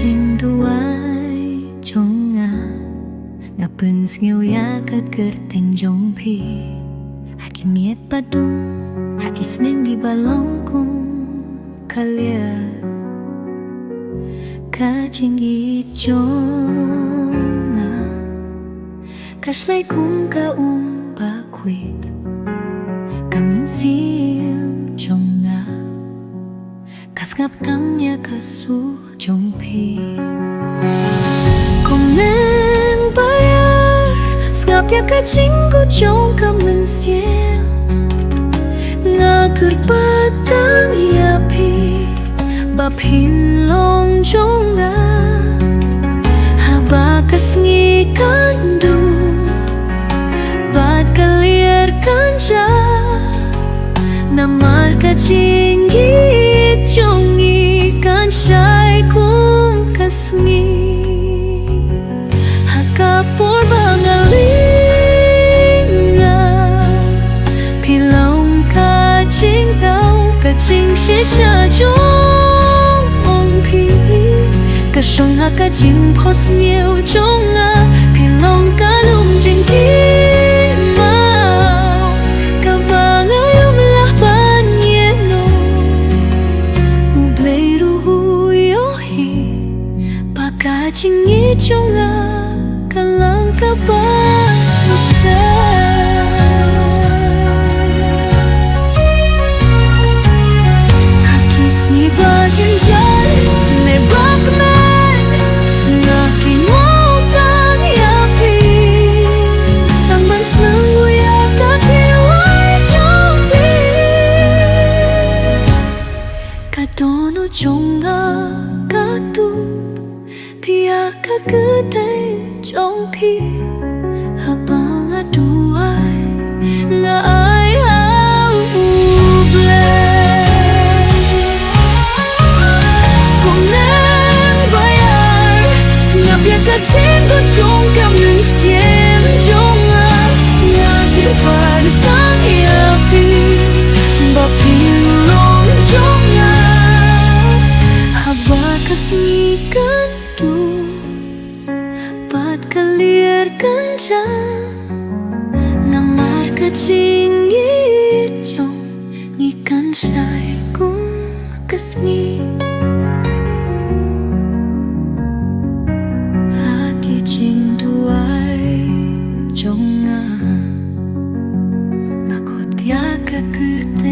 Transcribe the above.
chinh đuôi trong ngà ngập bên nghiêu ya ka kerteng jong pi haki miet padung haki sning di balong kung kalia ka chinh i trong ngà kaslay kung ka ba quit kamin siam trong ngà kas ngap tang ya kasu jong pi kung nang bayar ngap ya ka chinggu jong ka men siam nga kerpatang ya pi ba pin long jong nga haba kas ngi kandu bat kalir kanja namar ka chingi jongi kan syai kum kasngi hakapur bangalinga pilong ka ching tau ka ching she sha jong ong pi ka shong ha ka ching pos nhiều jong a pilong ka lum jing ki ching i trong a kalang ka ba sa hakis ni ba jen jai ne bak man na ki mo tang ya pi tang ban snang u ya ka ki wai trong pi ka dono trong a ka tu pia ka gudai trong pi habang aduai nga ai au ble kung nang bayar snap ya ka chingo trong kam nun siem jong a nga ki par tang ya pi ba pin long jong a haba kasnikan bat kalir kanja namar ka ching i jong ngikan syai kung kasngi haki ching duai jong nga ngakot ya ka kerta